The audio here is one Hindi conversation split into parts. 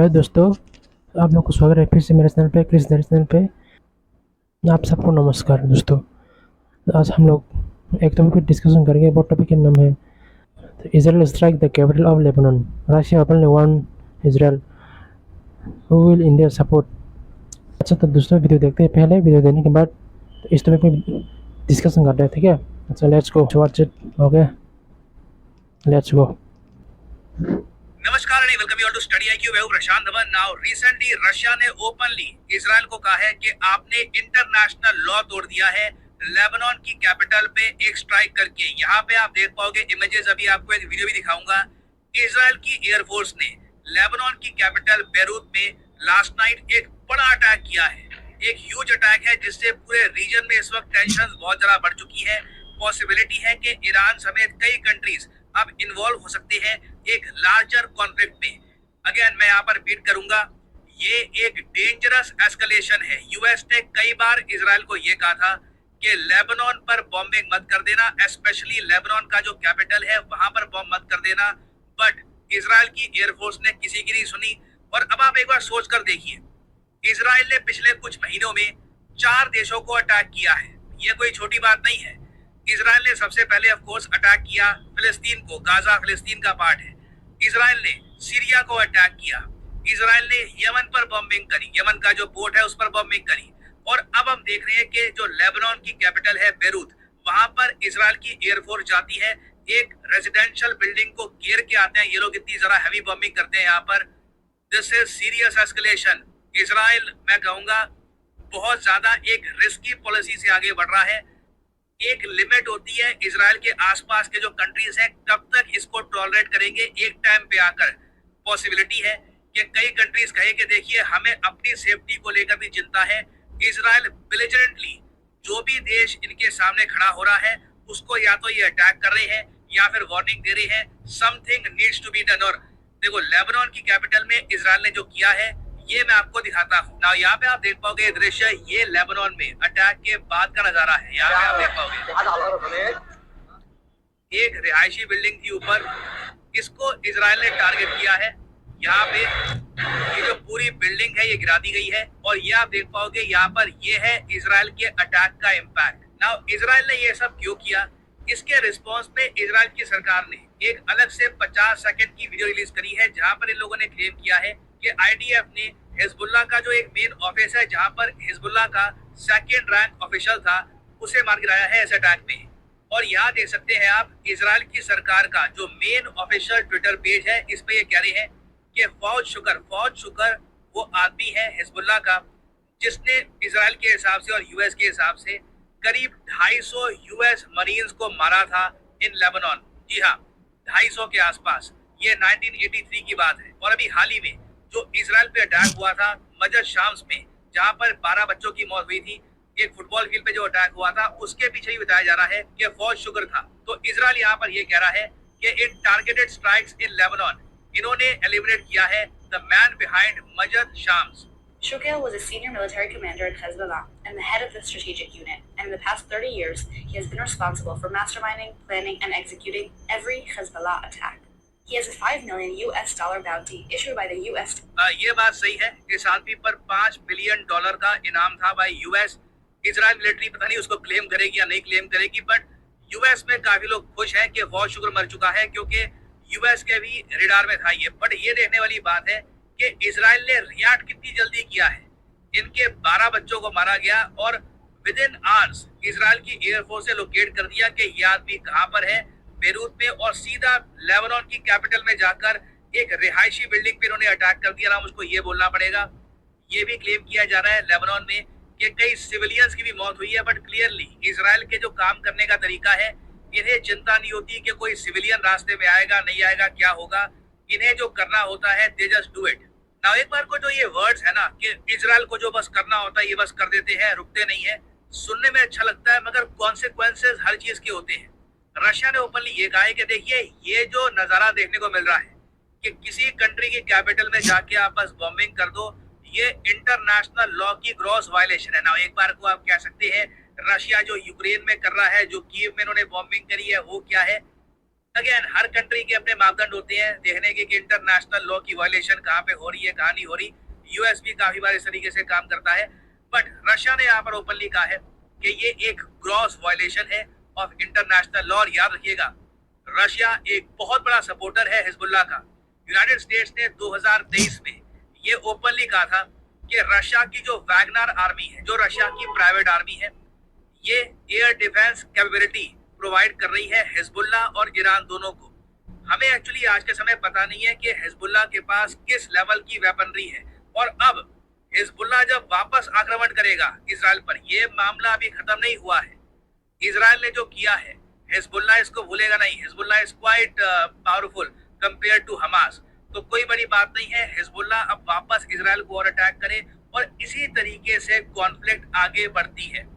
हेलो दोस्तों, आप लोग को स्वागत है फिर से मेरे चैनल पे क्रिस चैनल पे। आप सबको नमस्कार दोस्तों। आज हम लोग एक टॉपिक पर डिस्कशन करेंगे। वो टॉपिक का नाम है Israel strike the capital of Lebanon, Russia openly warn Israel, who will India support. अच्छा तो दोस्तों वीडियो देखते हैं। पहले वीडियो देने के बाद इस टॉपिक पर डिस्कशन करते हैं, ठीक है। अच्छा let's go watch it. Okay let's go. नमस्कार and welcome you all to study IQ. मैं हूं Prashant Dhawan. Now recently Russia ने ओपनली इजराइल को कहा है कि आपने इंटरनेशनल लॉ तोड़ दिया है लेबनान की कैपिटल पे एक स्ट्राइक करके। यहाँ पे आप देख पाओगे इमेजेस, अभी आपको एक वीडियो भी दिखाऊंगा। इजराइल की एयरफोर्स ने लेबनान की कैपिटल बेरूत में लास्ट नाइट एक बड़ा अटैक किया है। एक ह्यूज अटैक है जिससे पूरे रीजन में इस वक्त टेंशन बहुत ज्यादा बढ़ चुकी है। पॉसिबिलिटी है कि ईरान समेत कई कंट्रीज अब इन्वॉल्व हो सकते हैं एक लार्जर कॉन्फ्लिक्ट में। अगेन मैं यहाँ पर रिपीट करूंगा, ये एक डेंजरस एस्केलेशन है। यूएस ने कई बार इजराइल को ये कहा था कि लेबनान पर बॉम्बिंग मत कर देना, स्पेशली लेबनान का जो कैपिटल है वहां पर बॉम्ब मत कर देना, बट इजराइल की एयरफोर्स ने किसी की नहीं सुनी। और अब आप एक बार सोच कर देखिए, इजराइल ने पिछले कुछ महीनों में 4 देशों को अटैक किया है। ये कोई छोटी बात नहीं है। इजराइल ने सबसे पहले ऑफ कोर्स अटैक किया फिलिस्तीन को, गाजा फिलिस्तीन का पार्ट है। इजराइल ने सीरिया को अटैक किया। इजराइल ने यमन पर बॉम्बिंग करी, यमन का जो पोर्ट है उस पर बॉम्बिंग करी। और अब हम देख रहे हैं कि जो लेबनान की कैपिटल है बेरूत, वहां पर इजराइल की एयरफोर्स जाती है, एक रेजिडेंशियल बिल्डिंग को घेर के आते हैं। ये लोग इतनी जरा हैवी बॉम्बिंग करते हैं यहाँ पर। This is serious escalation. Israel मैं कहूंगा बहुत ज्यादा एक रिस्की पॉलिसी से आगे बढ़ रहा है। एक लिमिट होती है, इजराइल के आसपास के जो कंट्रीज हैं कब तक इसको टॉलरेट करेंगे। एक टाइम पे आकर पॉसिबिलिटी है कि कई कंट्रीज कहे कि देखिए हमें अपनी सेफ्टी को लेकर भी चिंता है। इजराइल बिलिजेंटली जो भी देश इनके सामने खड़ा हो रहा है उसको या तो ये अटैक कर रहे हैं या फिर वार्निंग दे रहे हैं, something needs to be done. और देखो लेबनान की कैपिटल में इजराइल ने जो किया है ये मैं आपको दिखाता हूँ ना। यहाँ पे आप देख पाओगे ये दृश्य, ये लेबनान में अटैक के बाद का नजारा है। यहाँ पे आप देख पाओगे एक रिहायशी बिल्डिंग थी ऊपर, इसको इजराइल ने टारगेट किया है। यहाँ पे ये जो पूरी बिल्डिंग है ये गिरा दी गई है। और ये आप देख पाओगे यहाँ पर ये है इजराइल के अटैक का इम्पैक्ट। नाउ इजराइल ने ये सब क्यों किया, इसके रिस्पॉन्स में इजराइल की सरकार ने एक अलग से 50 सेकंड की वीडियो रिलीज करी है जहां पर इन लोगों ने क्लेम किया है कि आईडीएफ ने हिजबुल्लाह का जो एक मेन ऑफिस है जहां पर हिजबुल्लाह का सेकंड रैंक ऑफिशियल था उसे मार गिराया है इस अटैक में। और यहाँ देख सकते हैं आप इजराइल की सरकार का जो मेन ऑफिशियल ट्विटर पेज है, इस पे ये कह रहे हैं कि फौज शुक्र वो आदमी है हिजबुल्लाह का जिसने इजराइल के हिसाब से और यूएस के हिसाब से करीब 250 यूएस मरीन्स को मारा था इन लेबनान। जी हाँ, 250 के आसपास। ये 1983 की बात है। और अभी हाल ही में जो इजराइल पे अटैक हुआ था मजद शाम्स में, जहां पर 12 बच्चों की मौत हुई थी, एक फुटबॉल फील्ड पे जो अटैक हुआ था उसके पीछे ही बताया जा रहा है कि फौज शुक्र था। तो इजराइल यहाँ पर ये कह रहा है कि in targeted strikes in Lebanon इन्होंने एलिमिनेट किया है the man behind Majdal Shams. Shukr was a senior military commander at Hezbollah and the head of the strategic unit, and in the past 30 years, he has been responsible for masterminding, planning, and executing every Hezbollah attack. He has a $5 million bounty issued by the U.S. ये बात सही है, इस आदमी पर $5 मिलियन का इनाम था बाय यूएस। इजराइल मिलिट्री पता नहीं उसको क्लेम करेगी या नहीं क्लेम करेगी, बट यूएस में काफी लोग खुश हैं कि फौज शुक्र मर चुका है क्योंकि यूएस के भी रेडार में था ये। बट ये देखने वाली बात है कि इजराइल ने रिएक्ट कितनी जल्दी किया है। इनके 12 बच्चों को मारा गया और विद इन आवर्स इजराइल की एयरफोर्स ने लोकेट कर दिया कि ये आदमी कहां पर है, बेरूत में, और सीधा लेबनान की कैपिटल में जाकर एक रिहायशी बिल्डिंग पे इन्होंने अटैक कर दिया। नाम उसको ये बोलना पड़ेगा। ये भी क्लेम किया जा रहा है लेबनान में कि कई सिविलियंस की भी मौत हुई है, बट क्लियरली इजराइल के जो काम करने का तरीका है, इन्हें चिंता नहीं होती कि कोई सिविलियन रास्ते में आएगा नहीं आएगा क्या होगा। इन्हें जो करना होता है दे जस्ट डू इट। ना एक बार को जो ये वर्ड्स है ना कि इजराइल को जो बस करना होता है ये बस कर देते हैं, रुकते नहीं है, सुनने में अच्छा लगता है मगर कॉन्सिक्वेंसेस हर चीज के होते हैं। रशिया ने ओपनली ये कहा है कि देखिए ये जो नजारा देखने को मिल रहा है कि किसी कंट्री की कैपिटल में जाके आप बस बॉम्बिंग कर दो, ये इंटरनेशनल लॉ की ग्रॉस वायलेशन है। ना एक बार को आप कह सकते हैं रशिया जो यूक्रेन में कर रहा है, जो कीव में इन्होंने बॉम्बिंग करी है, वो क्या है, अगेन हर कंट्री के अपने मापदंड होते हैं देखने के कि इंटरनेशनल लॉ की वायलेशन कहाँ पे हो रही है कहाँ नहीं हो रही। यूएस भी काफी बार इस तरीके से काम करता है, बट रशिया ने यहाँ पर ओपनली कहा है कि ये एक ग्रॉस वायलेशन है ऑफ इंटरनेशनल लॉ। और याद रखिएगा रशिया एक बहुत बड़ा सपोर्टर है हिजबुल्लाह का। यूनाइटेड स्टेट्स ने 2023 में ये ओपनली कहा था कि रशिया की जो वैगनर आर्मी है, जो रशिया की प्राइवेट आर्मी है, ये एयर डिफेंस कैपेबिलिटी प्रोवाइड कर रही है हिजबुल्लाह और ईरान दोनों को। हमें एक्चुअली आज के समय पता नहीं है कि हिजबुल्लाह के पास किस लेवल की वेपनरी है, और अब हिजबुल्लाह जब वापस आक्रमण करेगा इजराइल पर, यह मामला अभी खत्म नहीं हुआ है। इजराइल ने जो किया है हिजबुल्लाह इसको भूलेगा नहीं। Hezbollah is quite powerful compare to Hamas, तो कोई बड़ी बात नहीं है हिजबुल्लाह अब वापस इजराइल को और अटैक करे, और इसी तरीके से कॉन्फ्लिक्ट आगे बढ़ती है।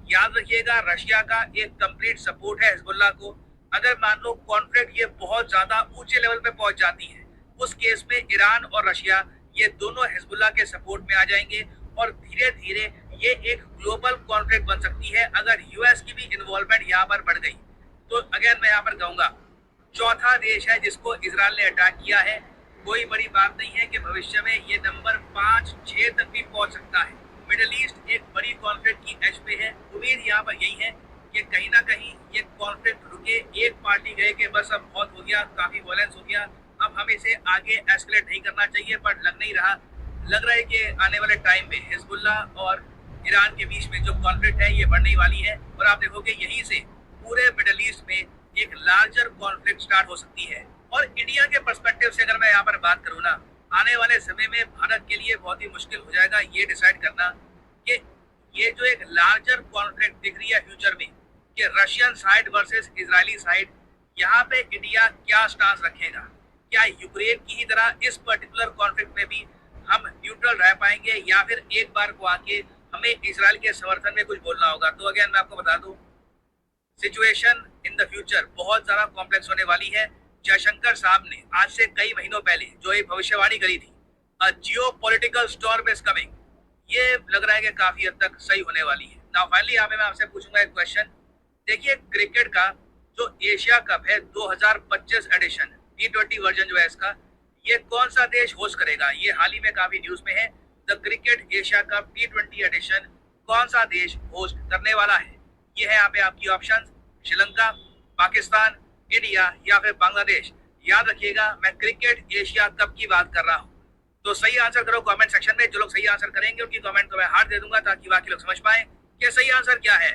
याद रखिएगा रशिया का एक कंप्लीट सपोर्ट है हिजबुल्लाह को। अगर मान लो कॉन्फ्लिक्ट ये बहुत ज्यादा ऊंचे लेवल पे पहुंच जाती है, उस केस में ईरान और रशिया ये दोनों हिजबुल्लाह के सपोर्ट में आ जाएंगे, और धीरे धीरे ये एक ग्लोबल कॉन्फ्लिक्ट बन सकती है अगर यूएस की भी इन्वॉल्वमेंट यहाँ पर बढ़ गई। तो अगेन मैं यहाँ पर कहूंगा चौथा देश है जिसको इजराइल ने अटैक किया है। कोई बड़ी बात नहीं है कि भविष्य में ये नंबर 5-6 तक भी पहुंच सकता है। मिडिल ईस्ट एक बड़ी कॉन्फ्लिक्ट की एज पे है। उम्मीद यहाँ पर यही है कि कहीं ना कहीं ये कॉन्फ्लिक्ट रुके। एक पार्टी गए कि बस अब बहुत हो गया, काफी वायलेंस हो गया, अब हमें इसे आगे एस्केलेट नहीं करना चाहिए, पर लग नहीं रहा। लग रहा है कि आने वाले टाइम में हिजबुल्लाह और ईरान के बीच में जो कॉन्फ्लिक्ट है ये बढ़ने वाली है, और आप देखोगे यहीं से पूरे मिडिल ईस्ट में एक लार्जर कॉन्फ्लिक्ट स्टार्ट हो सकती है। और इंडिया के पर्सपेक्टिव से अगर मैं यहाँ पर बात करूँ ना, आने वाले समय में भारत के लिए बहुत ही मुश्किल हो जाएगा ये डिसाइड करना कि ये जो एक लार्जर कॉन्फ्लिक्ट दिख रही है फ्यूचर में कि Russian side versus Israeli side, यहाँ पे इंडिया क्या स्टांस रखेगा। क्या यूक्रेन की ही तरह इस पर्टिकुलर कॉन्फ्लिक्ट में भी हम न्यूट्रल रह पाएंगे, या फिर एक बार को आके हमें इजराइल के समर्थन में कुछ बोलना होगा। तो अगेन मैं आपको बता दूं सिचुएशन इन द फ्यूचर बहुत ज्यादा कॉम्प्लेक्स होने वाली है। जयशंकर साहब ने आज से कई महीनों पहले जो एक भविष्यवाणी करी थी, अ जियोपॉलिटिकल स्टॉर्म इज कमिंग, ये लग रहा है कि काफी हद तक सही होने वाली है। नाउ फाइनली यहाँ पे मैं आपसे पूछूंगा एक क्वेश्चन। देखिए क्रिकेट का जो एशिया कप है 2025 एडिशन T20 वर्जन जो है इसका, ये कौन सा देश होस्ट करेगा? ये हाल ही में काफी न्यूज में है। The cricket Asia cup T20 edition कौन सा देश होस्ट करने वाला है? ये है यहाँ पे आपकी ऑप्शन, श्रीलंका, पाकिस्तान, इंडिया या फिर बांग्लादेश। याद रखिएगा मैं क्रिकेट एशिया कप की बात कर रहा हूँ। तो सही आंसर करो कमेंट सेक्शन में। जो लोग सही आंसर करेंगे उनकी कमेंट को मैं हार्ट दे दूंगा ताकि बाकी लोग समझ पाए कि सही आंसर क्या है।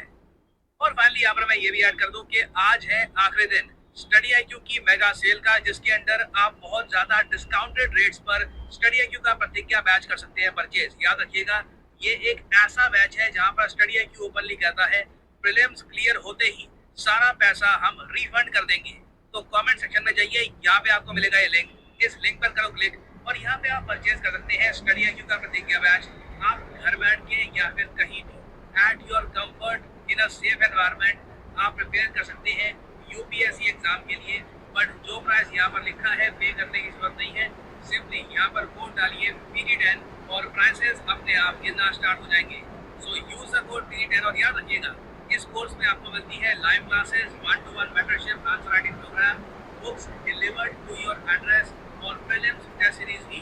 और फाइनली यहाँ पर मैं ये भी ऐड कर दूं कि आज है आखिरी दिन स्टडी IQ की मेगा सेल का, जिसके अंदर आप बहुत ज्यादा डिस्काउंटेड रेट्स पर स्टडी IQ का प्रतिज्ञा बैच कर सकते हैं परचेज। याद रखिएगा ये एक ऐसा बैच है जहाँ पर स्टडी IQ ओपनली कहता है प्रीलिम्स क्लियर होते ही सारा पैसा हम रिफंड कर देंगे। तो कमेंट सेक्शन में जाइए, यहाँ पे आपको मिलेगा ये लिंक, इस लिंक पर करो क्लिक और यहाँ पे आप परचेज कर सकते हैं स्टडी IQ का प्रतिज्ञा बैच। आप घर बैठ के या फिर कहीं भी at your comfort in a safe environment आप प्रिपेयर कर सकते हैं UPSC एग्जाम के लिए। बट जो प्राइस यहाँ पर लिखा है पे करने की जरूरत नहीं है, सिंपली यहाँ पर कोड डालिए PD10 और प्राइसेस अपने आप गिरना स्टार्ट हो जाएंगे। सो यूज द कोड PD10 और याद रखिएगा इस कोर्स में आपको मिलती है live classes, 1-to-1 mentorship, answer writing program, books delivered to your address और प्रीलिम्स टेस्ट सीरीज भी।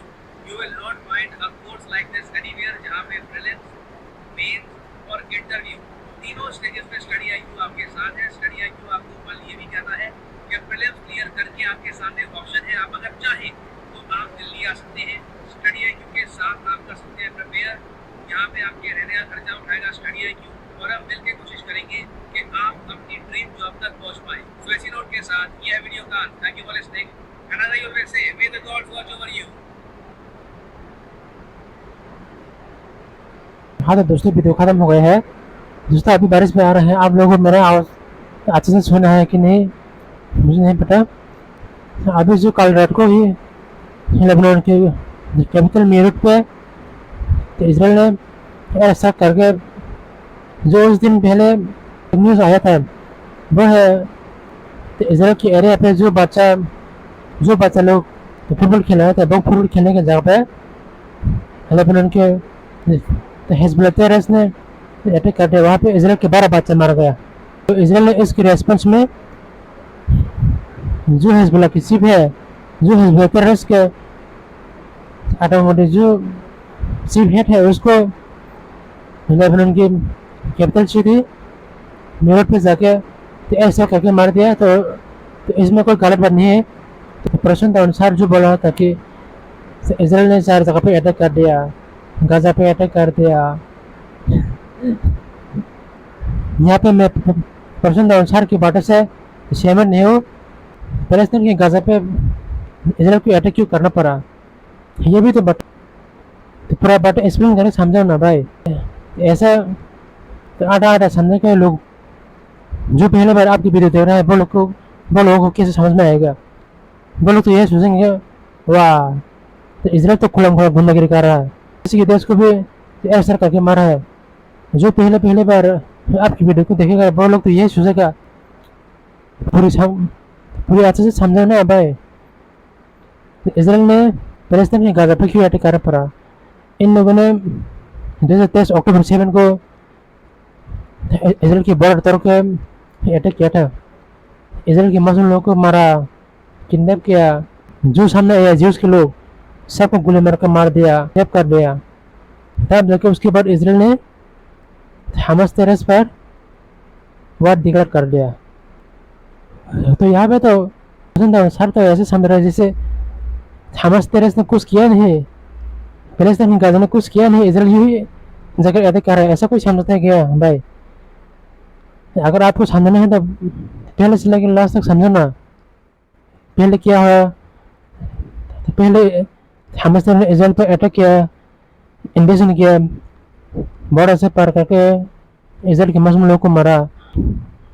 You will not find a course like this anywhere जहाँ पे प्रीलिम्स, मेंस और इंटरव्यू तीनों स्टेजेस में स्टडी IQ आपके साथ है। स्टडी IQ आपको कल ये भी कहता है कि प्रीलिम्स क्लियर करके आपके सामने ऑप्शन है, आप अगर चाहें तो आप दिल्ली आ सकते हैं। स्टडी IQ के साथ आप कर सकते हैं प्रिपेयर। यहाँ पे आपके रहने का खर्चा उठाएगा स्टडी IQ और हम मिलकर कोशिश करेंगे कि आप अपनी ड्रीम जॉब तक पहुँच पाए। तो इसी नोट के साथ यह वीडियो का thank you for listening and I always say may the gods watch over you. हाँ तो दोस्तों वीडियो खत्म हो गया है। दोस्तों अभी बारिश में आ रहे हैं, आप लोगों को मेरा आवाज़ अच्छे से सुना है कि नहीं मुझे नहीं पता। अभी जो कल रात को ही लेबनान के कैपिटल बेरूत पे तो इजराइल ने ऐसा करके जो उस दिन पहले न्यूज़ आया था वो है तो इजराइल के एरिया पे जो बच्चा लोग फुटबॉल खेल रहे थे, वो फुटबॉल खेलने की जगह पे लेबनान के हिजबुल्लाह टेररिस्ट ने अटैक करते वहाँ पे इजराइल के 12 बच्चे मार गया। तो इजराइल ने इसके रेस्पॉन्स में जो हिजबुल्लाह की चीफ है, जो हिजबुल्लाह टेररिस्ट के आतंकवादी जो चीफ हेड है, उसको लेबनान की कैपिटल सिटी न्यूयॉर्क पे जाके तो ऐसा करके मार दिया। तो इसमें कोई गलत बात नहीं है। तो प्रश्न के अनुसार जो बोला था कि इसराइल ने 4 जगह पे अटैक कर दिया, गाजा पे अटैक कर दिया। यहाँ पे मैं प्रश्न के अनुसार की बातों से सहमत नहीं हूँ। पैलेस्टीन के गाजा पे इसराइल को अटैक क्यों करना पड़ा, ये भी तो पूरा बात एक्सप्लेन करके समझाओ ना भाई। ऐसा तो आधा आधा समझने के लोग जो पहले बार आपकी वीडियो देख रहे हैं वो लोगों को कैसे समझ में आएगा। वो लोग तो ये सोचेंगे वाह, तो इसराइल तो खुला खुला गुंडागिरी कर रहा है, किसी के देश को भी ऐसा करके मारा है। जो पहले बार आपकी वीडियो को देखेगा वो लोग तो यही सोचेगा। पूरी अच्छे से समझो ना भाई। इसराइल ने पैलेस्टीन के गाजा पर क्यों अटैक कर पड़ा। इन लोगों ने 2023 अक्टूबर 7 को इसराइल की बॉर्डर तरफ के अटैक किया था। इसराइल के मुस्लिम लोगों को मारा, किडनैप किया। जो सामने आया ज्यूज के लोग सबको गोली मार कर मार दिया, रेप कर दिया। तब जाके उसके बाद इसराइल ने हमास टेररिस्ट पर वार डिक्लेयर कर दिया। तो यहाँ पे तो सर तो ऐसे समझ रहा है जैसे हमास टेररिस्ट ने कुछ किया नहीं, पैलेस्टीन की गाजा ने कुछ किया नहीं, इसराइल ही जाकर अटैक कर रहा है, ऐसा कोई समझता है क्या भाई। अगर आपको समझना है तो पहले से लेकर लास्ट तक समझो ना। पहले क्या हुआ, तो पहले हमास ने इसराइल पर अटैक किया, इन्वेजन किया, बॉर्डर से पार करके इसराइल के मुस्लिम लोगों को मारा।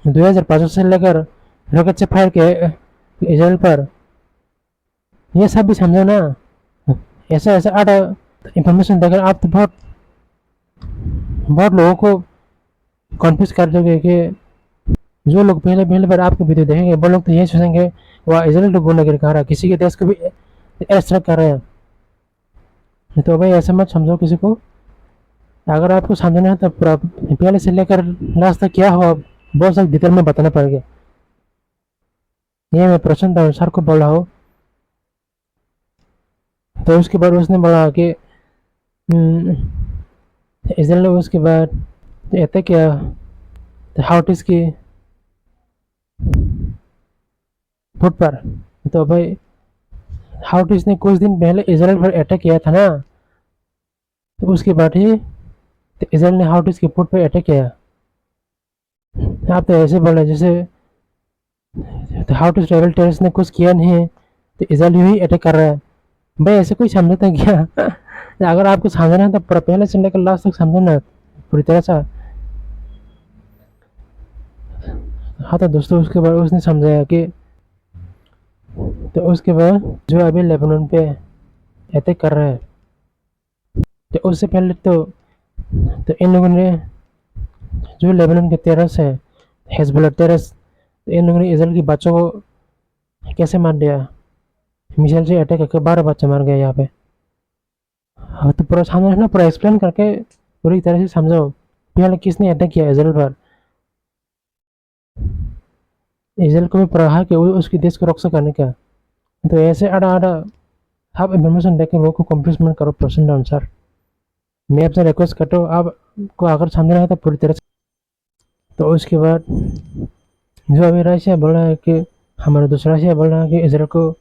2005 से लेकर रॉकेट से फायर किया इसराइल पर, ये सब भी समझो ना। ऐसा आधा इंफॉर्मेशन देकर आप तो बहुत लोगों को कन्फ्यूज कर दोगे कि जो लोग पहले बार आपको वीडियो देखेंगे वो लोग तो यही सोचेंगे वह इसराइल तो गुंडागिरी कर रहा है, किसी के देश को भी ऐसा कर रहे हैं। तो भाई ऐसा मत समझो किसी को। अगर आपको समझना है तो पूरा पहले से लेकर लास्ट तक क्या हुआ बहुत सारी डिटेल में बताना पड़ेगा। ये मैं प्रश्न अनुसार को बोल रहा हूँ। तो उसके बाद उसने बोला कि इसराइल ने उसके बाद अटैक किया हाउटीज की फुट पर। तो भाई हाउटीज ने कुछ दिन पहले इसराइल पर अटैक किया था ना, तो उसके बाद ही तो इसराइल ने हाउटीज की फुट पर अटैक किया। आप तो ऐसे बोल रहे जैसे तो हाउटीज ट्राइबल टेररिस्ट ने कुछ किया नहीं है तो इसराइल ही अटैक कर रहा है। भाई ऐसे कोई समझता है क्या। अगर आपको समझना है तो पूरा पहले से लेकर लास्ट तक समझो ना पूरी तरह से। हाँ तो दोस्तों उसके बाद उसने समझाया कि तो उसके बाद जो अभी लेबनान पे अटैक कर रहा है, तो उससे पहले तो इन लोगों ने जो लेबनान के टेररिस्ट है हिजबुल्लाह टेररिस्ट, तो इन लोगों ने इसराइल के बच्चों को कैसे मार दिया, मिसाइल से अटैक करके 12 बच्चे मार गए यहाँ पे। हाँ तो पूरा समझो ना, पूरा एक्सप्लेन करके पूरी तरह से समझो पहले किसने अटैक किया इसराइल पर। इसराइल को भी पूरा है कि वो उसके देश को रक्षा करने का। तो ऐसे आधा आप इन्फॉर्मेशन देकर लोगों को कंफ्यूज मत करो प्रश्न के अनुसार। मैं आपसे रिक्वेस्ट करता हूँ आपको अगर समझना है तो पूरी तरह से। तो उसके बाद जो अभी रशिया बोल रहा है कि हमारा दूसरा रशिया बोल रहा है कि इसराइल को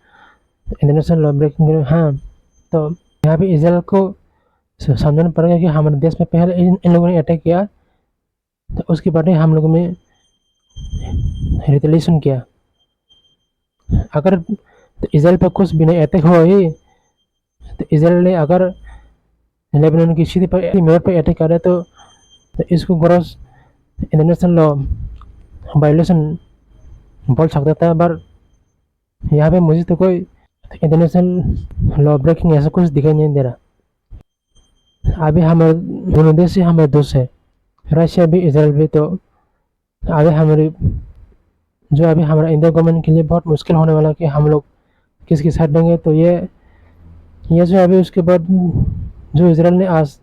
इंटरनेशनल लॉ ब्रेकिंग। हाँ तो यहाँ पे इसराइल को समझना पड़ेगा कि हमारे देश में पहले इन लोगों ने अटैक किया, तो उसके बाद ही हम लोगों में रिटेलिएशन किया। अगर तो इसराइल पर कुछ भी नहीं अटैक हुआ ही, तो इसराइल ने अगर लेबनान की सिटी पर न्यूयॉर्क पर अटैक करे तो इसको ग्रॉस इंटरनेशनल लॉ वायलेशन बोल सकता था। पर यहाँ पे मुझे तो कोई इंटरनेशनल लॉ ब्रेकिंग ऐसा कुछ दिखाई नहीं दे रहा। अभी हमारे दोनों देश से हमारे दोस्त है, रशिया भी इसराइल भी। तो अभी हमारा इंडिया गवर्नमेंट के लिए बहुत मुश्किल होने वाला कि हम लोग किसके साथ देंगे। तो ये जो अभी उसके बाद जो इसराइल ने आज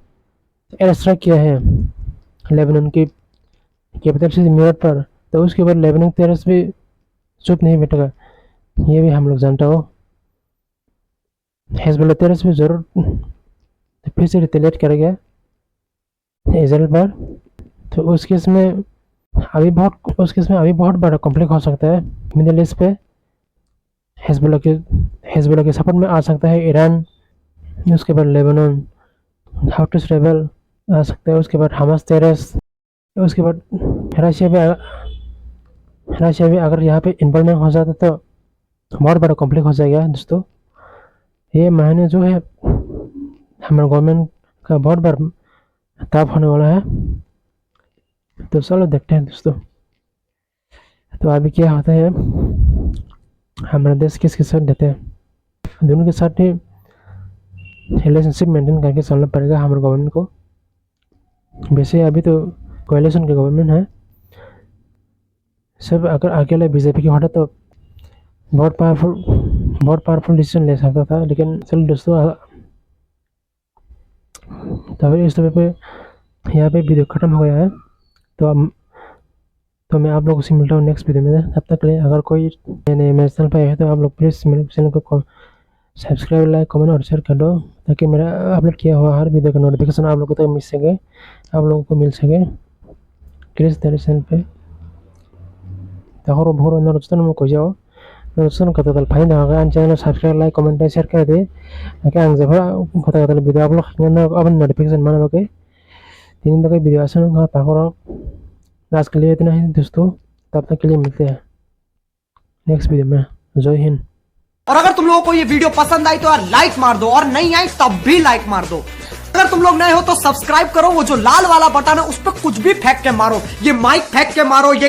एयर स्ट्राइक किया है लेबनान की कैपिटल सिटी न्यूयॉर्क पर, तो उसके बाद लेबनान टेररिस्ट भी चुप नहीं बैठेगा। ये भी हम लोग जानते हो। हिजबुल्लाह टेररिस्ट भी ज़रूर फिर से रिटेलिएट करेगा इजराइल पर। तो उस केस में अभी बहुत बड़ा कॉन्फ्लिक्ट हो सकता है मिडिल ईस्ट पे। हिजबुल्लाह के सपोर्ट में आ सकता है ईरान, उसके बाद लेबनान हाउथीज रेबल आ सकता है, उसके बाद हमास टेररिस्ट, उसके बाद रशिया भी अगर यहाँ पे इन्वॉल्वमेंट हो जाता तो बहुत बड़ा कॉन्फ्लिक्ट हो जाएगा दोस्तों। ये महीने जो है हमारे गवर्नमेंट का बहुत बड़ा टफ होने वाला है। तो चलो देखते हैं दोस्तों। तो अभी क्या होता है, हमारा देश किसके साथ देते हैं, दोनों के साथ ही रिलेशनशिप मेंटेन करके चलना पड़ेगा हमारे गवर्नमेंट को। वैसे अभी तो कोएलिशन की गवर्नमेंट है, सब अगर अकेले बीजेपी की होता तो बहुत पावरफुल डिसीजन ले सकता था। लेकिन चलो दोस्तों, तो फिर इस तरह पे यहाँ पे वीडियो ख़त्म हो गया है। तो मैं आप लोगों से मिलता हूँ नेक्स्ट वीडियो में। तब तक के लिए अगर कोई नए मेरे चैनल पर आए तो आप लोग प्लीज़ मेरे चैनल को सब्सक्राइब, लाइक, कमेंट और शेयर कर दो, ताकि मेरा अपलोड किया हुआ हर वीडियो का नोटिफिकेशन आप लोगों तक मिल सके प्लीज़ मेरे चैनल पे। ताकि बहुत नोटिफिकेशन में कोई जाओ नोटिफिकेशन kata tal फाइन होगा channel subscribe, like, comment share कर दे, ताकि आं जब kata वीडियो आप लोग अब नोटिफिकेशन माना बके तीन बके वीडियो आसान होगा। ताकि आज के लिए इतना ही दोस्तों, तब तक के लिए मिलते हैं नेक्स्ट वीडियो में। जय हिंद। और अगर तुम लोगों को ये वीडियो पसंद आई तो यार लाइक मार दो, और नहीं आई तब भी लाइक मार दो। अगर तुम लोग नए हो तो सब्सक्राइब करो, वो जो लाल वाला बटन है उस पर कुछ भी फेंक के मारो, ये माइक फेंक के मारो, ये